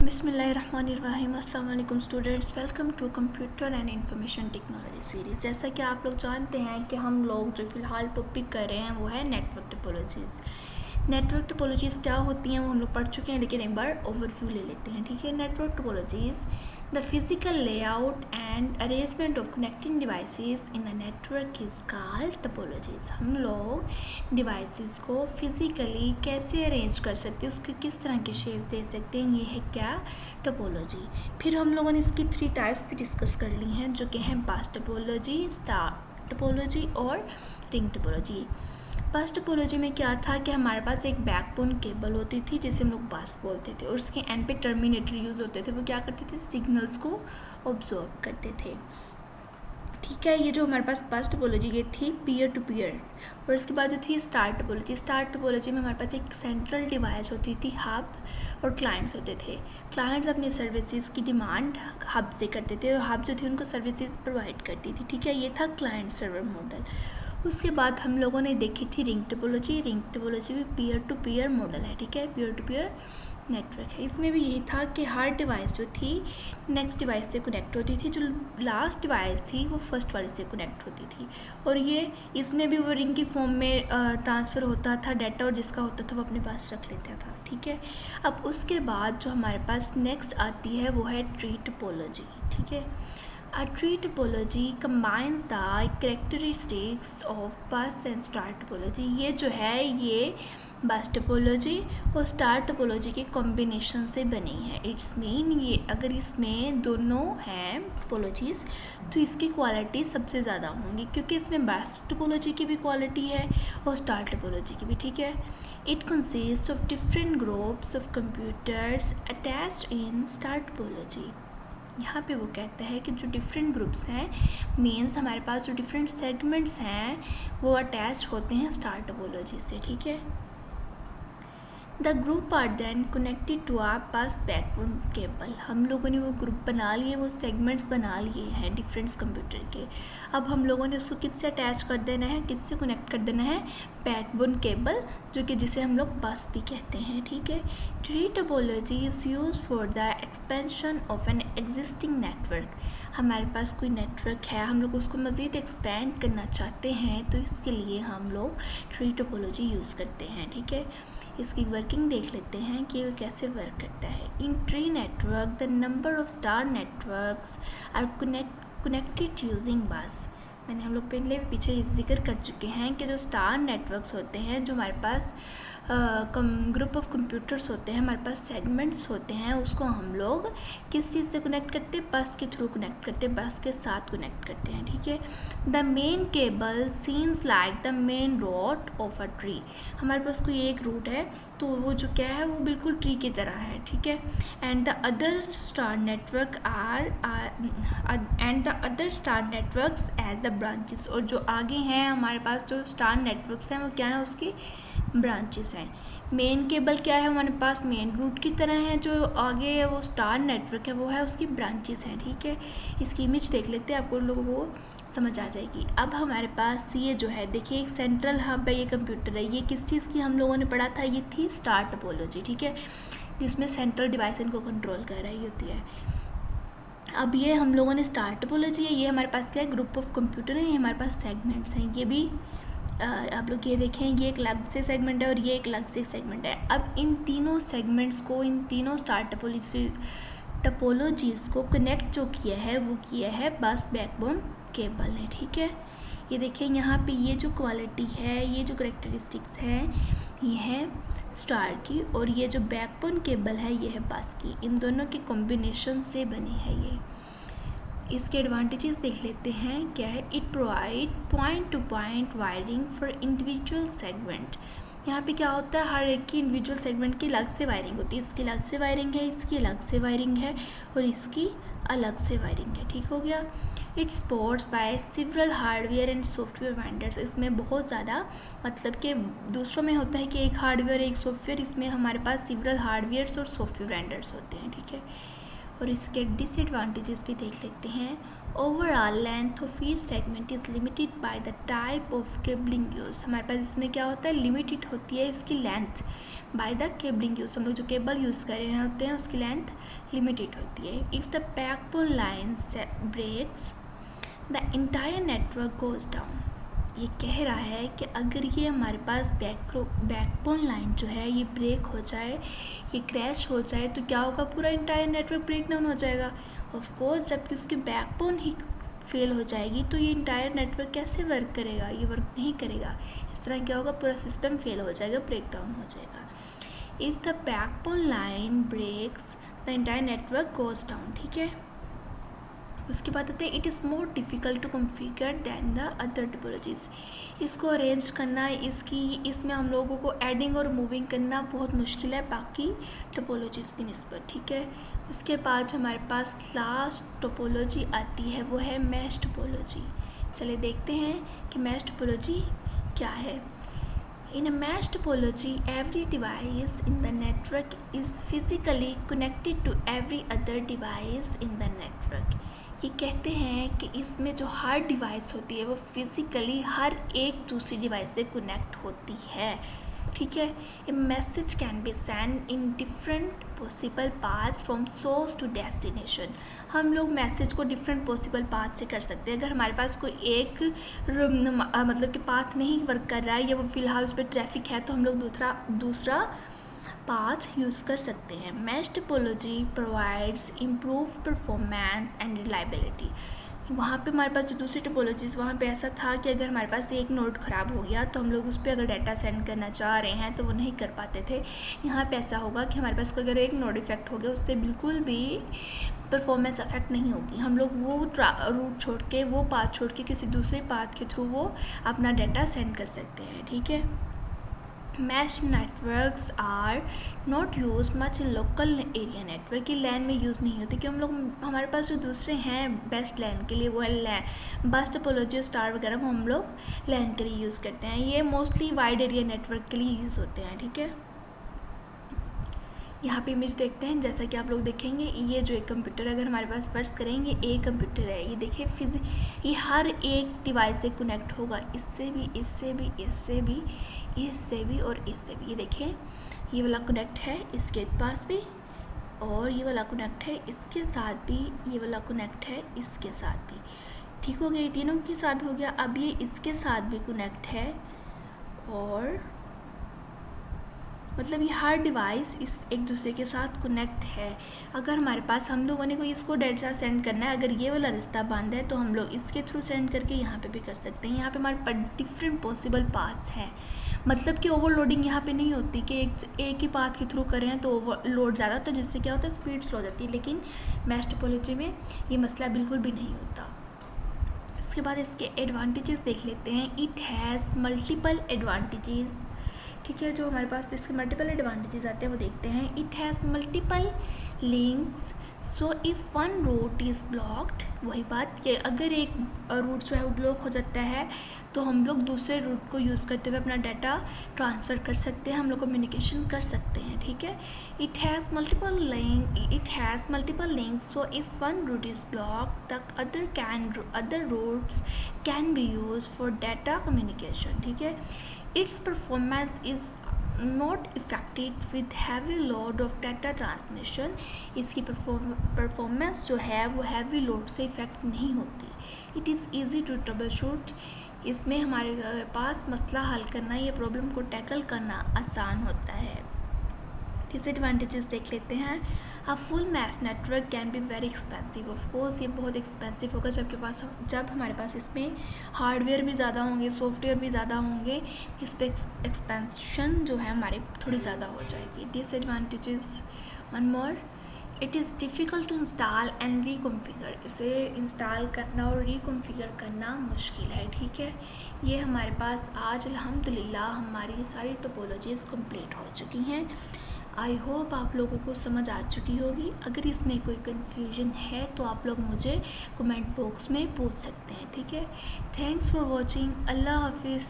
बिस्मिल्लाहिर्रहमानिर्रहीम। अस्सलाम वालेकुम students, welcome to computer and information technology series. जैसा कि आप लोग जानते हैं कि हम लोग जो फ़िलहाल टॉपिक कर रहे हैं वो है नेटवर्क टोपोलॉजीज़। नेटवर्क टोपोलॉजीज़ क्या होती हैं वो हम लोग पढ़ चुके हैं, लेकिन एक बार ओवरव्यू ले लेते हैं। ठीक है, network topologies the physical layout and arrangement of connecting devices in a network is called topologies. हम लोग डिवाइसेस को फिज़िकली कैसे अरेंज कर सकते हैं, उसको किस तरह की शेप दे सकते हैं, ये है क्या, टोपोलॉजी। फिर हम लोगों ने इसकी 3 टाइप्स भी डिस्कस कर ली हैं, जो कि हैं बस टोपोलॉजी, स्टार टोपोलॉजी और रिंग टोपोलॉजी। बस टोपोलॉजी में क्या था कि हमारे पास एक बैकबोन केबल होती थी जिसे हम लोग बस बोलते थे, और उसके एंड पे टर्मिनेटर यूज़ होते थे। वो क्या करते थे, सिग्नल्स को ऑब्जॉर्व करते थे। ठीक है, ये जो हमारे पास बस टोपोलॉजी ये थी पीयर टू पीयर। और इसके बाद जो थी स्टार टोपोलॉजी। स्टार टोपोलॉजी में हमारे पास एक सेंट्रल डिवाइस होती थी, हब, और क्लाइंट्स होते थे। क्लाइंट्स अपनी सर्विसेज की डिमांड हब से करते थे, और हब जो थी उनको सर्विसेज प्रोवाइड करती थी। ठीक है, ये था क्लाइंट सर्वर मॉडल। उसके बाद हम लोगों ने देखी थी रिंग टोपोलॉजी। रिंग टोपोलॉजी भी पीयर टू पीयर मॉडल है। ठीक है, पीयर टू पीयर नेटवर्क है। इसमें भी यही था कि हर डिवाइस जो थी नेक्स्ट डिवाइस से कनेक्ट होती थी, जो लास्ट डिवाइस थी वो फर्स्ट वाले से कनेक्ट होती थी। और ये इसमें भी वो रिंग की फॉर्म में ट्रांसफ़र होता था डाटा, और जिसका होता था वो अपने पास रख लेता था। ठीक है, अब उसके बाद जो हमारे पास नेक्स्ट आती है वो है ट्री टोपोलॉजी। ठीक है, A tree topology combines the characteristics of bus and star topology। ये जो है ये बस टोपोलॉजी और स्टार टोपोलॉजी के कॉम्बिनेशन से बनी है। इट्स मीन ये अगर इसमें दोनों हैं टोपोलॉजीज़ तो इसकी क्वालिटी सबसे ज़्यादा होंगी, क्योंकि इसमें बस टोपोलॉजी की भी क्वालिटी है और स्टार टोपोलॉजी की भी। ठीक है, it consist of different groups of computers attached in star topology. यहाँ पे वो कहता है कि जो डिफरेंट ग्रुप्स हैं, मीन्स हमारे पास जो डिफरेंट सेगमेंट्स हैं वो अटैच होते हैं स्टार टोपोलॉजी से। ठीक है, the group are then connected to a bus backbone cable. हम लोगों ने वो ग्रुप बना लिए, वो सेगमेंट्स बना लिए हैं डिफरेंट कंप्यूटर के। अब हम लोगों ने उसको किससे अटैच कर देना है, किससे कनेक्ट कर देना है, बैकबोन केबल, जो कि जिसे हम लोग बस भी कहते हैं। ठीक है, tree topology is use for the expansion of an existing network. हमारे पास कोई नेटवर्क है, हम लोग उसको मज़ीद एक्सपेंड करना चाहते हैं, तो इसके लिए हम लोग ट्री टोपोलॉजी यूज़ करते हैं। ठीक है, इसकी वर्किंग देख लेते हैं कि वो कैसे वर्क करता है। In tree network the number of star networks are connected using bus. मैंने हम लोग पहले पीछे जिक्र कर चुके हैं कि जो स्टार नेटवर्क्स होते हैं, जो हमारे पास ग्रुप ऑफ कंप्यूटर्स होते हैं, हमारे पास सेगमेंट्स होते हैं, उसको हम लोग किस चीज़ से कनेक्ट करते हैं, बस के थ्रू कनेक्ट करते हैं, बस के साथ कनेक्ट करते हैं। ठीक है, the main cable seems like the main root of a tree. हमारे पास कोई एक रूट है तो वो जो क्या है वो बिल्कुल ट्री की तरह है। ठीक है, and the other star network as the branches. और जो आगे हैं हमारे पास जो स्टार नेटवर्क्स हैं वो क्या है, उसकी ब्रांचेस हैं। मेन केबल क्या है हमारे पास, मेन रूट की तरह है, जो आगे है वो स्टार नेटवर्क है, वो है उसकी ब्रांचेस हैं। ठीक है, इसकी इमेज देख लेते हैं, आपको लोगों को समझ आ जाएगी। अब हमारे पास ये जो है देखिए, एक सेंट्रल हब है, ये कंप्यूटर है। ये किस चीज़ की हम लोगों ने पढ़ा था, ये थी स्टार टोपोलॉजी। ठीक है, जिसमें सेंट्रल डिवाइस इनको कंट्रोल कर रही होती है। अब ये हम लोगों ने स्टार टोपोलॉजी है, ये हमारे पास क्या है, ग्रुप ऑफ कंप्यूटर है, ये हमारे पास सेगमेंट्स हैं। ये भी आप लोग ये देखें, ये एक अलग से सेगमेंट है और ये एक अलग से सेगमेंट है। अब इन तीनों सेगमेंट्स को, इन तीनों स्टार टोपोलॉजीज़ को कनेक्ट जो किया है वो किया है बस बैकबोन केबल ने। ठीक है, ये देखें यहाँ पे ये जो क्वालिटी है, ये जो करेक्टरिस्टिक्स हैं, ये है स्टार की, और ये जो बैकबोन केबल है ये है बस की। इन दोनों के कॉम्बिनेशन से बनी है ये। इसके एडवांटेजेस देख लेते हैं क्या है। It provide point two point wiring for individual segment. यहाँ पे क्या होता है, हर एक की इंडिविजुअल सेगमेंट की अलग से वायरिंग होती है। इसकी अलग से वायरिंग है, इसकी अलग से वायरिंग है, और इसकी अलग से वायरिंग है। ठीक हो गया। It supports by several hardware and software vendors. इसमें बहुत ज़्यादा, मतलब कि दूसरों में होता है कि एक हार्डवेयर एक सॉफ्टवेयर, इसमें हमारे पास सिवरल हार्डवेयर्स और सॉफ्टवेयर वेंडर्स होते हैं। ठीक है, और इसके डिसएडवांटेजेस भी देख लेते हैं। Overall length of each segment is limited by the type of cabling use. हमारे पास इसमें क्या होता है, लिमिटेड होती है इसकी length by the cabling use. हम लोग जो केबल यूज़ कर रहे होते हैं उसकी लेंथ लिमिटेड होती है। If the backbone line breaks the entire network goes down. ये कह रहा है कि अगर ये हमारे पास बैकबोन लाइन जो है ये ब्रेक हो जाए, ये क्रैश हो जाए, तो क्या होगा, पूरा इंटायर नेटवर्क ब्रेक डाउन हो जाएगा। ऑफ कोर्स जबकि उसकी बैकबोन ही फेल हो जाएगी तो ये इंटायर नेटवर्क कैसे वर्क करेगा, ये वर्क नहीं करेगा। इस तरह क्या होगा, पूरा सिस्टम फेल हो जाएगा, ब्रेक डाउन हो जाएगा। If the backbone line breaks the entire network goes down. ठीक है, उसके बाद आते हैं it is more difficult to configure than the other topologies. इसको अरेंज करना, इसमें हम लोगों को एडिंग और मूविंग करना बहुत मुश्किल है बाकी टोपोलॉजीज़ की निस्बत। ठीक है, उसके बाद हमारे पास लास्ट टोपोलॉजी आती है वो है मैश टोपोलॉजी। चलिए देखते हैं कि मैश टोपोलॉजी क्या है। In a mesh topology, every device in the network is physically connected to every other device in the network. ये कहते हैं कि इसमें जो हर डिवाइस होती है वो फिज़िकली हर एक दूसरी डिवाइस से कनेक्ट होती है। ठीक है, a message can be send in different possible path from source to destination. हम लोग मैसेज को डिफरेंट पॉसिबल पाथ से कर सकते हैं। अगर हमारे पास कोई एक मतलब कि पाथ नहीं वर्क कर रहा है या वो फ़िलहाल उस पर ट्रैफिक है तो हम लोग दूसरा पाथ यूज़ कर सकते हैं। Mesh topology provides improve performance and reliability. वहाँ पे हमारे पास जो दूसरी टोपोलॉजीज़ वहाँ पे ऐसा था कि अगर हमारे पास एक नोड ख़राब हो गया तो हम लोग उस पर अगर डाटा सेंड करना चाह रहे हैं तो वो नहीं कर पाते थे। यहाँ पे ऐसा होगा कि हमारे पास कोई अगर एक नोड इफेक्ट हो गया उससे बिल्कुल भी परफॉर्मेंस अफेक्ट नहीं होगी। हम लोग वो रूट छोड़ के, वो पाथ छोड़ के किसी दूसरे पाथ के थ्रू वो अपना डाटा सेंड कर सकते हैं। ठीक है, mesh networks are not use much in local area network. की लैन में यूज़ नहीं होती कि हम लोग, हमारे पास जो दूसरे हैं बेस्ट लैन के लिए वो है बस टोपोलॉजी स्टार वगैरह, वो हम लोग लैन के लिए यूज़ करते हैं। ये मोस्टली वाइड एरिया नेटवर्क के लिए यूज़ होते हैं। ठीक है, यहाँ पे इमेज देखते हैं, जैसा कि आप लोग देखेंगे ये जो एक कंप्यूटर, अगर हमारे पास फर्स्ट करेंगे एक कंप्यूटर है, ये देखिए ये हर एक डिवाइस से कनेक्ट होगा, इससे भी, इससे भी, इससे भी, इससे भी और इससे भी। ये देखें, ये वाला कनेक्ट है इसके पास भी और ये वाला कनेक्ट है इसके साथ भी, ये वाला कनेक्ट है इसके साथ भी। ठीक हो गया, ये तीनों के साथ हो गया। अब ये इसके साथ भी कनेक्ट है और मतलब ये हर डिवाइस इस एक दूसरे के साथ कनेक्ट है। अगर हमारे पास, हम लोगों ने कोई इसको डाटा सेंड करना है, अगर ये वाला रास्ता बंद है तो हम लोग इसके थ्रू सेंड करके यहाँ पे भी कर सकते हैं। यहाँ पे हमारे पास डिफरेंट पॉसिबल पाथ्स हैं, मतलब कि ओवरलोडिंग यहाँ पे नहीं होती कि एक ही पाथ के थ्रू करें तो ओवरलोड ज़्यादा होता है, जिससे क्या होता है, स्पीड स्लो हो जाती है। लेकिन मैश टोपोलॉजी में ये मसला बिल्कुल भी नहीं होता। उसके बाद इसके एडवांटेजेस देख लेते हैं। It has multiple advantages. ठीक है, जो हमारे पास इसके मल्टीपल एडवांटेजेस आते हैं वो देखते हैं। It has multiple links, so if one route is blocked, वही बात कि अगर एक रूट जो है वो ब्लॉक हो जाता है तो हम लोग दूसरे रूट को यूज़ करते हुए अपना डाटा ट्रांसफ़र कर सकते हैं, हम लोग कम्युनिकेशन कर सकते हैं। ठीक है, it has multiple links, so if one route is blocked the other routes can be use for data communication. ठीक है, its performance is not affected with heavy load of data transmission। इसकी performance जो है वो heavy load से effect नहीं होती। It is easy to troubleshoot, इसमें हमारे पास मसला हल करना, ये प्रॉब्लम को टैकल करना आसान होता है। डिसएडवांटेजेस देख लेते हैं। A full mesh network can be very expensive. Of course ये बहुत एक्सपेंसिव होगा जब हमारे पास इसमें हार्डवेयर भी ज़्यादा होंगे, सॉफ्टवेयर भी ज़्यादा होंगे, इस पर एक्सपेंशन जो है हमारी थोड़ी ज़्यादा हो जाएगी। Disadvantages, one more, it is difficult to install and reconfigure. इसे इंस्टॉल करना और रीकॉन्फ़िगर करना मुश्किल है। ठीक है, ये हमारे पास आज अल्हम्दुलिल्लाह हमारी सारी टोपोलॉजीज़ कंप्लीट हो चुकी हैं। आई होप आप लोगों को समझ आ चुकी होगी। अगर इसमें कोई कन्फ्यूजन है तो आप लोग मुझे कमेंट बॉक्स में पूछ सकते हैं। ठीक है, थैंक्स फॉर वॉचिंग। अल्लाह हाफिज़।